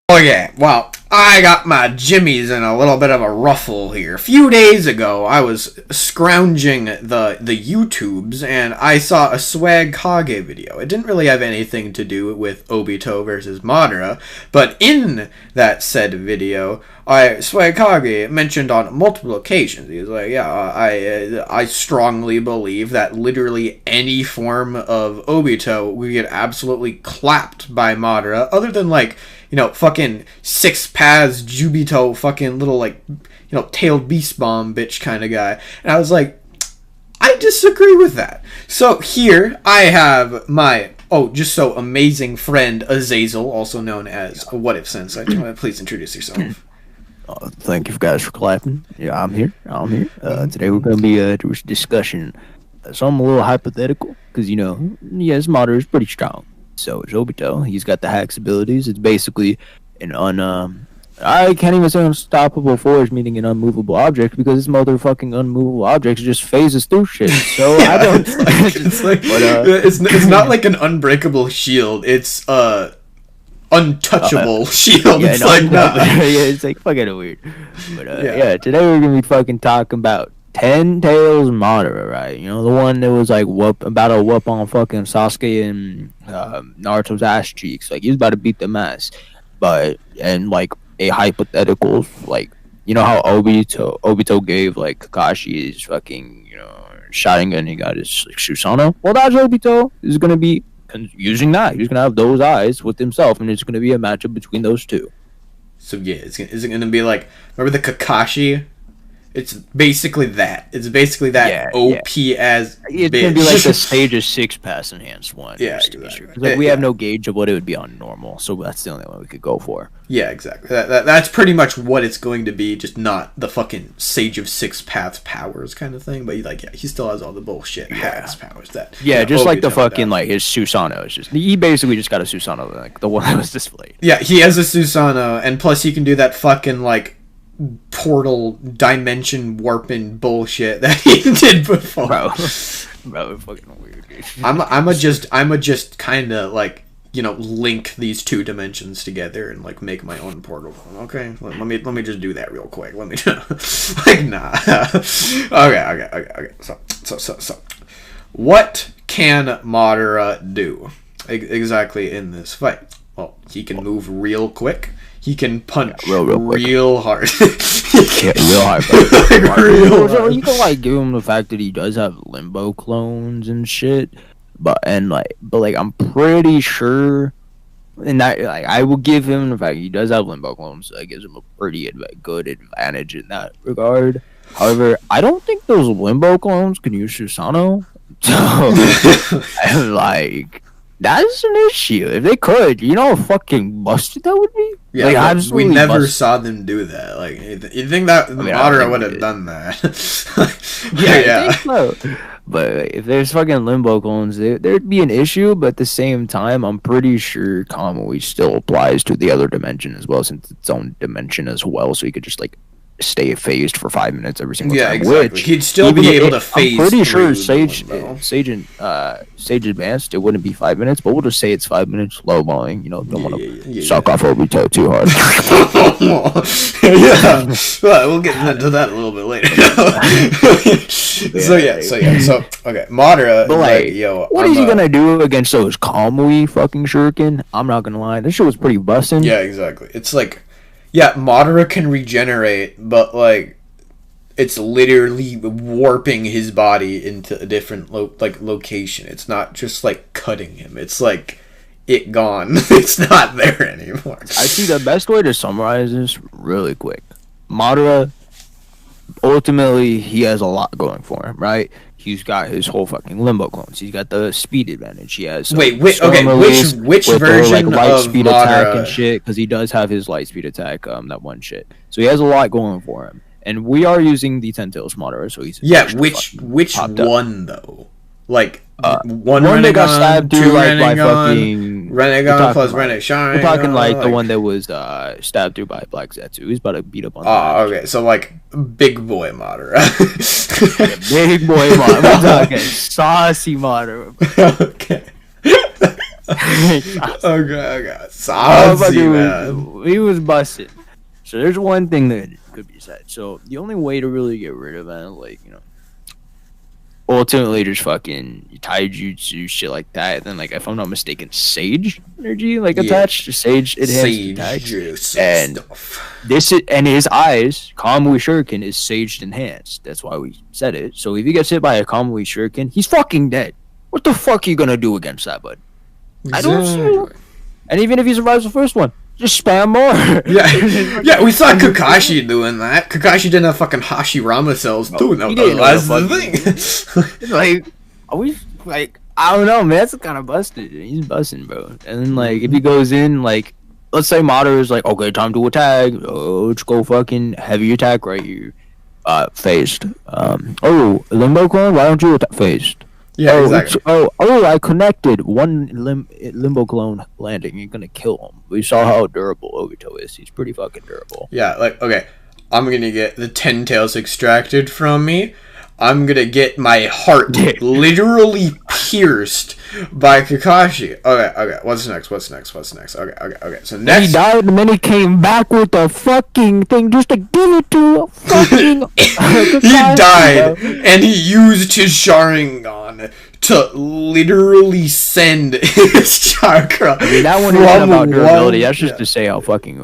Okay, well, I got my jimmies in a little bit of a ruffle here. A few days ago, I was scrounging the YouTubes, and I saw a Swag Kage video. It didn't really have anything to do with Obito versus Madara, but in that said video, Swag Kage mentioned on multiple occasions, he was like, yeah, I strongly believe that literally any form of Obito would get absolutely clapped by Madara, other than, like, fucking six paths Jubito fucking little, like, tailed beast bomb bitch kind of guy. And I was like, I disagree with that. So here I have my just so amazing friend Azazel, also known as What If Sensei. Please introduce yourself. Thank you guys for clapping. Yeah, I'm here. Today we're going to be discussing something a little hypothetical because yes, Madara is pretty strong. So is Obito. He's got the hacks abilities. It's basically an I can't even say unstoppable force, meaning an unmovable object, because this motherfucking unmovable object just phases through shit. So I don't. It's like, it's not like an unbreakable shield. It's untouchable shield. Yeah, it's like yeah, it's like fucking weird. But yeah, today we're gonna be fucking talking about Ten Tails Madara, right? The one that was like about to whoop on fucking Sasuke and Naruto's ass cheeks. Like, he was about to beat them ass. And like a hypothetical, like, how Obito gave like Kakashi his fucking, Sharingan, he got his like, Susanoo. Well, that's Obito is gonna be using that. He's gonna have those eyes with himself, and it's gonna be a matchup between those two. So yeah, is it gonna be like, remember the Kakashi? It's basically that. It's basically that OP as it's bitch. Gonna be like the stage of 6-pass enhanced one. Yeah, exactly. Like, we have no gauge of what it would be on normal, so that's the only one we could go for. Yeah, exactly. That's pretty much what it's going to be, just not the fucking Sage of 6 Paths powers kind of thing. But he still has all the bullshit hacks powers that. Yeah, just like the fucking like his Susanoo. It's just he basically just got a Susanoo, like the one that was displayed. Yeah, he has a Susanoo, and plus he can do that fucking like portal dimension warping bullshit that he did before. Bro, it's fucking weird, dude. I'ma just kind of like link these two dimensions together and like make my own portal. Okay, let me just do that real quick. Let me like nah. Okay. So what can Madara do exactly in this fight? Well, he can move real quick. He can punch real hard. Yeah, real hard. Like, real hard. You can like give him the fact that he does have limbo clones and shit, but I'm pretty sure, and that like I will give him the fact he does have limbo clones. So that gives him a pretty good advantage in that regard. However, I don't think those limbo clones can use Susanoo. So, like, that's an issue. If they could, how fucking busted that would be? Yeah, like, we never saw them do that. Like, you think that Madara would have done that? Yeah. I think so. But if there's fucking limbo clones, there'd be an issue. But at the same time, I'm pretty sure Kamui still applies to the other dimension as well, since it's its own dimension as well. So he could just like stay phased for 5 minutes every single time. Yeah, exactly. Which, he'd still be able to phase. I'm pretty sure Sage Advanced, it wouldn't be 5 minutes, but we'll just say it's 5 minutes low balling. Don't want to suck off Obito too hard. Yeah, well, we'll get into that a little bit later. So okay, Madara. But like, what is he gonna do against those Kamui fucking shuriken? I'm not gonna lie, this shit was pretty busting. Yeah, exactly. It's like, yeah, Madara can regenerate, but like, it's literally warping his body into a different location. It's not just like cutting him. It's like it gone. It's not there anymore. I see the best way to summarize this really quick. Madara, ultimately, he has a lot going for him, right? He's got his whole fucking limbo clones. He's got the speed advantage. He has which version light of speed Madara? Attack and shit, because he does have his light speed attack, that one shit. So he has a lot going for him, and we are using the Ten Tails Madara, so he's which one though? Like one that got stabbed two through by fucking Renegon plus Sharingan. We're talking like the one that was stabbed through by Black Zetsu. He's about to beat up on. Oh, okay. So like big boy Madara. Big boy Madara. We're talking saucy Madara. Okay. Okay. Saucy, man. He was busted. So there's one thing that could be said. So the only way to really get rid of it, like, ultimately just fucking taijutsu shit like that. Then, like, if I'm not mistaken, sage energy attached to sage enhanced, and stuff. This is, and his eyes, Kamui Shuriken is sage enhanced. That's why we said it. So if he gets hit by a Kamui Shuriken, he's fucking dead. What the fuck are you gonna do against that, bud? Exactly. I don't see. And even if he survives the first one, just spam more. Yeah, we saw Kakashi doing that. Kakashi didn't have fucking Hashirama cells doing that. That's the thing. Like, are we, like, I don't know, man. That's kind of busted. He's busting, bro. And then, like, if he goes in, like, let's say Madara is like, okay, time to attack. Let's go fucking heavy attack right here. Phased. Limbo clone, why don't you attack phased? Yeah, exactly. I connected one Limbo clone landing. You're gonna kill him. We saw how durable Obito is. He's pretty fucking durable. Yeah, like, okay, I'm gonna get the 10 tails extracted from me. I'm gonna get my heart literally pierced by Kakashi. Okay, what's next? Okay. So next... He died and then he came back with a fucking thing just to give it to fucking Kakashi, he died, and he used his Sharingan to literally send his chakra. I mean, that one isn't about durability. That's just to say how fucking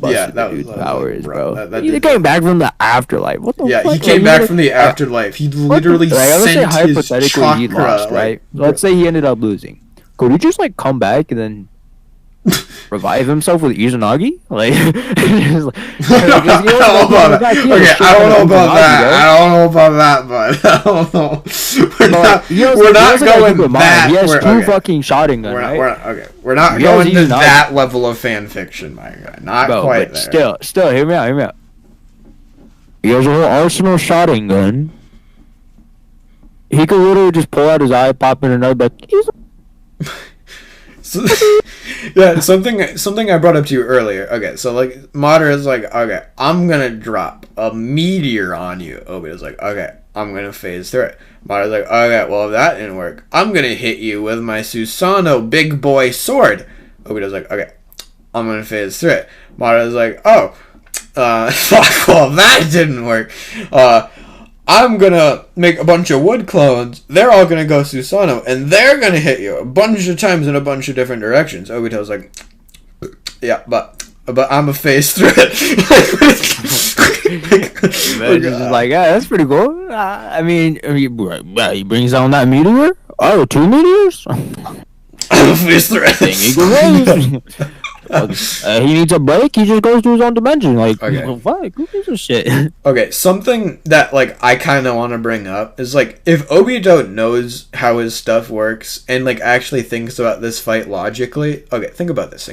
busted the dude's power is, bro. He came back from the afterlife. What the fuck? Yeah, he came back from the afterlife. He literally sent his chakra. He lost, right? Let's say he ended up losing. Could he just, like, come back and then revive himself with Izanagi? Like, I don't know about that. Okay, I don't know about that. I don't know about that, but I don't know. We're not going that. He has two fucking Sharingan, right? We're not going to that level of fan fiction, my guy. Not quite there. Still, hear me out. He has a whole arsenal Sharingan. He could literally just pull out his eye, pop in another, but yeah, something I brought up to you earlier. Okay, so, like, Madara is like, okay, I'm gonna drop a meteor on you. Obito's like, okay, I'm gonna phase through it. Madara's like, okay, well, if that didn't work, I'm gonna hit you with my Susanoo big boy sword. Obito's like, okay, I'm gonna phase through it. Madara's like, oh, fuck, well, that didn't work. I'm gonna make a bunch of wood clones. They're all gonna go Susanoo, and they're gonna hit you a bunch of times in a bunch of different directions. Obito's like, yeah, but I'm a phase through it. Just like, yeah, that's pretty cool. I mean, he brings down that meteor. Oh, 2 meteors. I'm a phase through it. He needs a break. He just goes to his own dimension. Like, okay. Fuck, who gives a shit? Okay, something that, like, I kind of want to bring up is, like, if Obito knows how his stuff works and, like, actually thinks about this fight logically. Okay, think about this.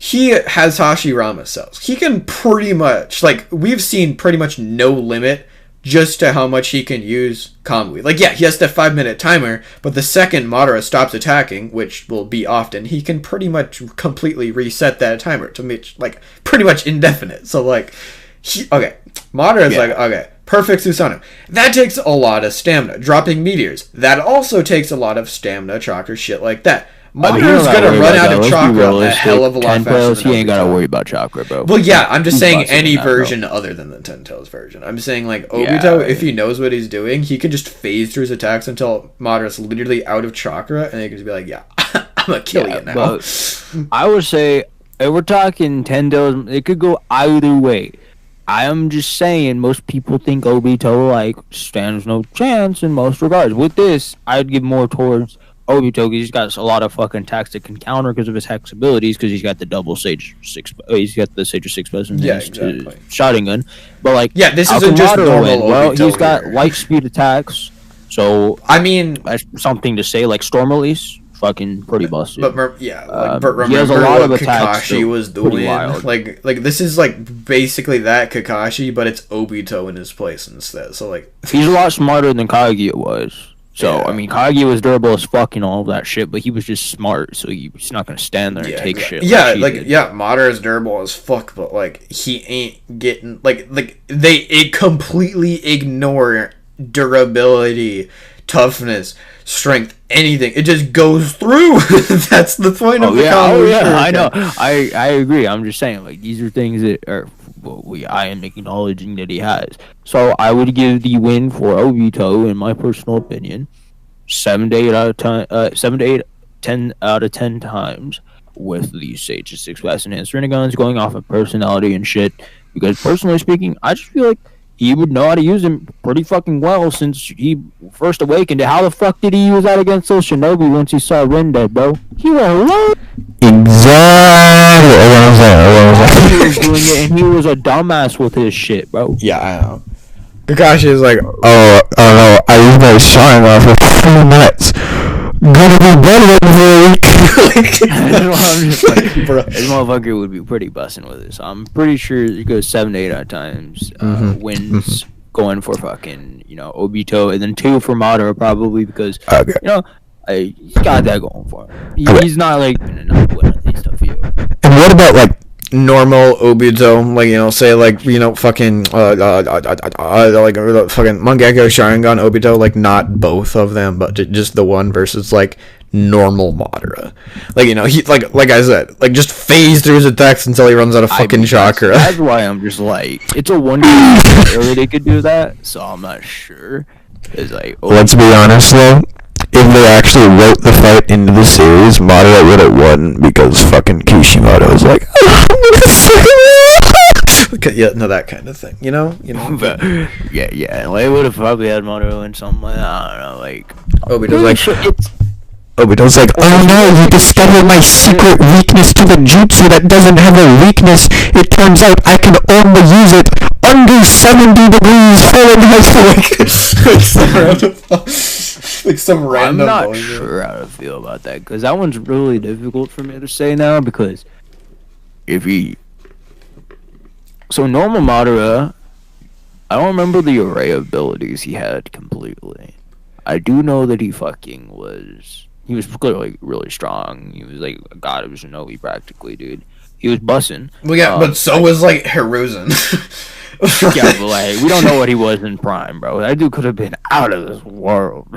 He has Hashirama cells. He can pretty much, like, we've seen pretty much no limit just to how much he can use Kamui. Like, yeah, he has the 5-minute timer, but the second Madara stops attacking, which will be often, he can pretty much completely reset that timer to make, like, pretty much indefinite. So, like, Madara's like, okay, perfect Susanoo. That takes a lot of stamina. Dropping meteors. That also takes a lot of stamina, chakra, shit like that. Madara's gonna run out of chakra a hell of a lot faster than he ain't gotta worry about chakra, bro. Well, yeah, I'm just saying any version other than the 10 Tails version. I'm saying, like, Obito, if he knows what he's doing, he can just phase through his attacks until Madara's literally out of chakra, and he can just be like, yeah, I'm gonna kill you now. But I would say, if we're talking 10 Tails, it could go either way. I am just saying, most people think Obito, like, stands no chance in most regards. With this, I'd give more towards Obito, he's got a lot of fucking attacks that can counter because of his hex abilities, because he's got the double Sage 6. He's got the Sage 6 in his Sharingan. But, like, yeah, this isn't just normal Obito. Well, he's got light speed attacks, so I mean, that's something to say. Like Storm Release, fucking pretty busted. But remember he has a lot of what attacks. Kakashi was doing. Like this is like basically that Kakashi, but it's Obito in his place instead. So, like, he's a lot smarter than Kaguya was. So, I mean, Kaguya was durable as fuck and all of that shit, but he was just smart, so he's not gonna stand there and take shit. Yeah, Madara is durable as fuck, but, like, he ain't getting, it completely ignore durability, toughness, strength, anything. It just goes through. That's the point of the combo. I know. I agree. I'm just saying, like, these are things that are, I am acknowledging that he has. So I would give the win for Obito, in my personal opinion, 7 to 8 out of 10, 7 to 8, 10 out of 10 times with the Sage 6 Fast Enhanced Renegons, going off of personality and shit. Because personally speaking, I just feel like he would know how to use him pretty fucking well since he first awakened. How the fuck did he use that against those Shinobi once he saw Ren dead, bro? He was alone. Exactly. He was doing it, and he was a dumbass with his shit, bro. Yeah, I know. Kakashi is like, oh no, I used my Sharingan for 3 minutes. Gonna be better than This motherfucker would be pretty busting with it. So I'm pretty sure it goes 7 to 8 out of times. Wins going for fucking, Obito, and then 2 for Madara probably because he's got that going for him. He's not like not winning these stuff for you. And what about like normal Obito, like, say, like, fucking, like, fucking Mangekyo Sharingan Obito, like, not both of them, but just the one versus, like, normal Madara. Like, he, like I said, like, just phase through his attacks until he runs out of fucking chakra. That's why I'm just like, it's a one-game area they could do that, so I'm not sure. It's like, let's be honest, though. If they actually wrote the fight into the series, Madara would have won because fucking Kishimoto was like, yeah, no, that kind of thing, But, yeah, well, they would have probably had Madara win something like that. I don't know, like, Obito's like, oh no, you discovered my secret weakness to the jutsu that doesn't have a weakness. It turns out I can only use it under 70 degrees Fahrenheit. Like some random. I'm not sure how to feel about that because that one's really difficult for me to say now because so normal Madara, I don't remember the array of abilities he had completely. I do know that he was clearly really strong. He was like a god of Shinobi practically, dude. He was bussing. Well, yeah, but so was like Hiruzen. Yeah, but like we don't know what he was in prime, bro. That dude could have been out of this world.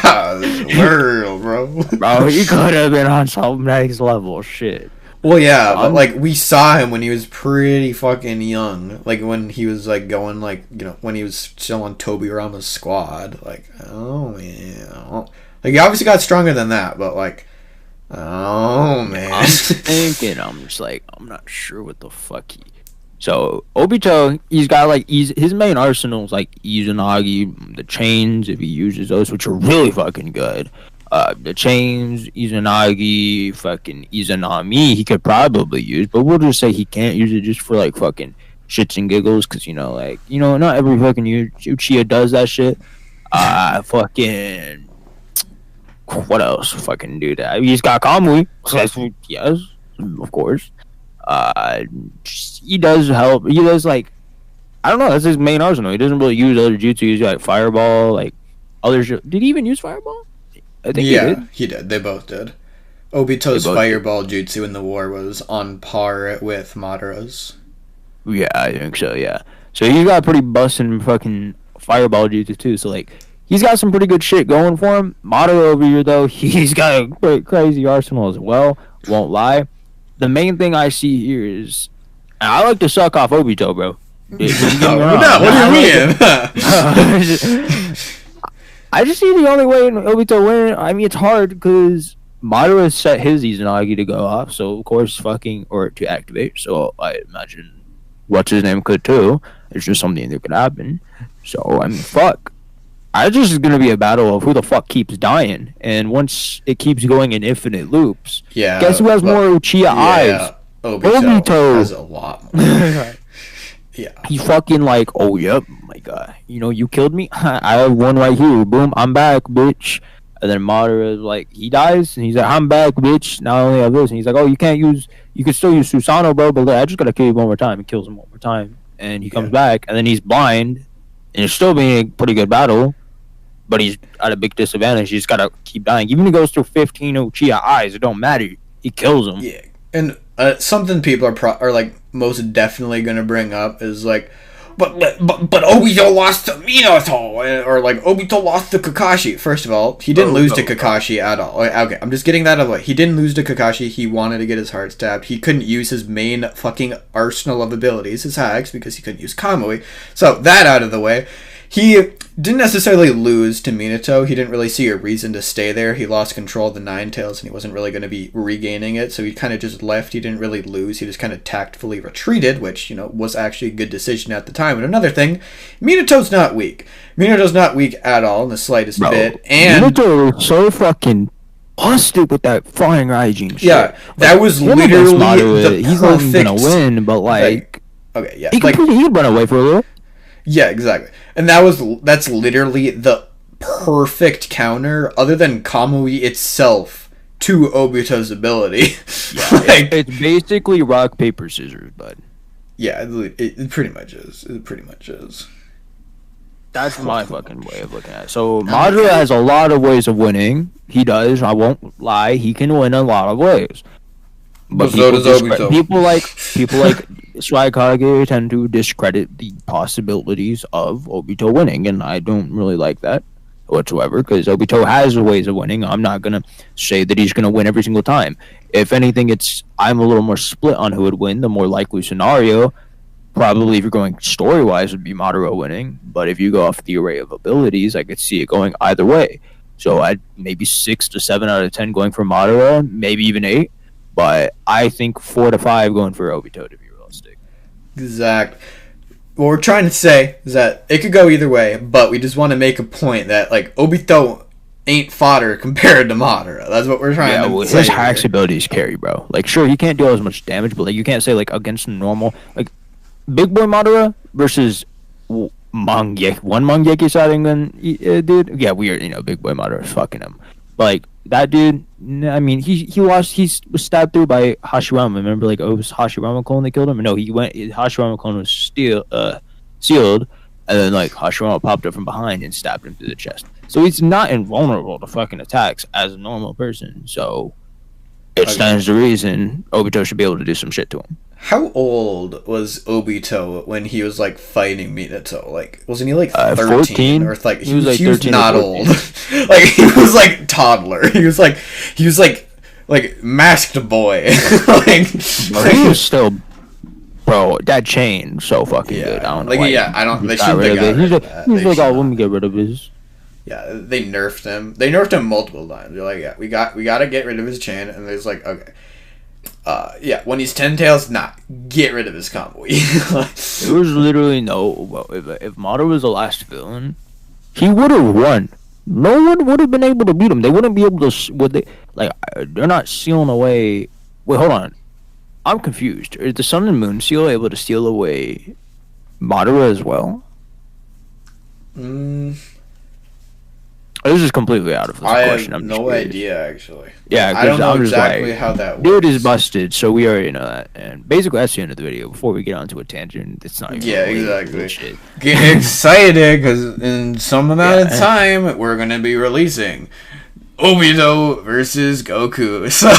Out of this world, bro. Bro, he could have been on some next level shit. Well, yeah, but like we saw him when he was pretty fucking young. Like when he was like going like when he was still on Tobirama's squad. Like, oh man, like he obviously got stronger than that, but like, oh man. I'm thinking, I'm just like, I'm not sure what the fuck he. So Obito, he's got like his main arsenal is like Izanagi, the chains if he uses those, which are really fucking good. The chains, Izanagi, fucking Izanami, he could probably use, but we'll just say he can't use it just for like fucking shits and giggles, because not every fucking Uchiha does that shit. Fucking what else? Fucking do that. He's got Kamui, yes, of course. He does help. He does like, I don't know. That's his main arsenal. He doesn't really use other jutsu. He's like Fireball, like other. Did he even use Fireball? I think he did. They both did. Obito's Fireball jutsu in the war was on par with Madara's. Yeah, I think so. Yeah. So he's got pretty bustin' fucking Fireball jutsu too. So like, he's got some pretty good shit going for him. Madara over here though, he's got a crazy arsenal as well. Won't lie. The main thing I see here is, I like to suck off Obito, bro. What do you mean? I just see the only way Obito win. I mean, it's hard because Madara set his Izanagi to go off, so of course or to activate. So I imagine what's his name could too. It's just something that could happen. So I mean, fuck. I just is gonna be a battle of who the fuck keeps dying, and once it keeps going in infinite loops, guess who has more Uchiha eyes? Obito has a lot more. Yeah, he fucking like, oh yep, my god, you killed me. I have one right here. Boom, I'm back, bitch. And then Madara like he dies, and he's like, I'm back, bitch. Now I only have this, and he's like, oh, you can still use Susanoo, bro, but I just gotta kill you one more time. He kills him one more time, and he comes back, and then he's blind, and it's still being a pretty good battle. But he's at a big disadvantage. He's got to keep dying. Even if he goes through 15 Uchiha eyes, it don't matter. He kills him. Yeah, and something people are like most definitely going to bring up is like, but Obito lost to Minato, or like Obito lost to Kakashi. First of all, he didn't lose to Kakashi at all. Okay, I'm just getting that out of the way. He didn't lose to Kakashi. He wanted to get his heart stabbed. He couldn't use his main fucking arsenal of abilities, his Hags, because he couldn't use Kamui. So that out of the way. He didn't necessarily lose to Minato. He didn't really see a reason to stay there. He lost control of the Nine Tails, and he wasn't really going to be regaining it, so he kind of just left. He didn't really lose. He just kind of tactfully retreated, which, was actually a good decision at the time. And another thing, Minato's not weak. Minato's not weak at all in the slightest bit. And Minato was so fucking busted with that flying Raijin shit. Yeah, that was literally the he's perfect... not going to win, but okay, yeah. He'd run away for a little. Yeah, exactly. And that's literally the perfect counter, other than Kamui itself, to Obito's ability. Yeah, it's basically rock, paper, scissors, bud. Yeah, it pretty much is. It pretty much is. That's my fucking way of looking at it. So Madara has a lot of ways of winning. He does. I won't lie. He can win a lot of ways. But so does Obito. People like Swag Kage tend to discredit the possibilities of Obito winning, and I don't really like that whatsoever, because Obito has ways of winning. I'm not gonna say that he's gonna win every single time. If anything, I'm a little more split on who would win. The more likely scenario, probably if you're going story-wise, would be Madara winning. But if you go off the array of abilities, I could see it going either way. So I'd maybe 6 to 7 out of 10 going for Madara, maybe even 8. But I think 4 to 5 going for Obito, to be realistic. Exact. What we're trying to say is that it could go either way, but we just want to make a point that, like, Obito ain't fodder compared to Madara. That's what we're trying to say. His hacks abilities carry, bro. Like, sure, he can't deal as much damage, but like, you can't say, like, against normal... Like, Big Boy Madara versus one Mangeki Sharingan dude. Yeah, weird, Big Boy Madara is fucking him. Like, that dude, I mean, he was stabbed through by Hashirama. Remember, like, it was Hashirama clone that killed him? No, Hashirama clone was sealed, and then, like, Hashirama popped up from behind and stabbed him through the chest. So he's not invulnerable to fucking attacks as a normal person. So it stands to reason Obito should be able to do some shit to him. How old was Obito when he was, like, fighting Minato? Like, wasn't he, like, 13? 14? Or, like, he was not old. Like, he was, like, toddler. He was like, masked boy. He was still... Bro, that chain so fucking good. I don't know. They shouldn't have He's like, let me get rid of his... Yeah, they nerfed him. They nerfed him multiple times. They're like, yeah, we got to get rid of his chain. And there's like, okay. When he's 10 tails, get rid of his combo. There was literally if Madara was the last villain, he would have won. No one would have been able to beat him. They wouldn't be able to. They're not sealing away. Wait, hold on. I'm confused. Is the Sun and Moon seal able to steal away Madara as well? This is completely out of this question. I have no idea, actually. Yeah, I don't know exactly how that works. Dude is busted, so we already know that. And basically, that's the end of the video. Before we get onto a tangent, it's not even exactly. Shit. Get excited, because in some amount of time, we're going to be releasing Obito versus Goku. So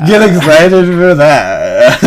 get excited for that.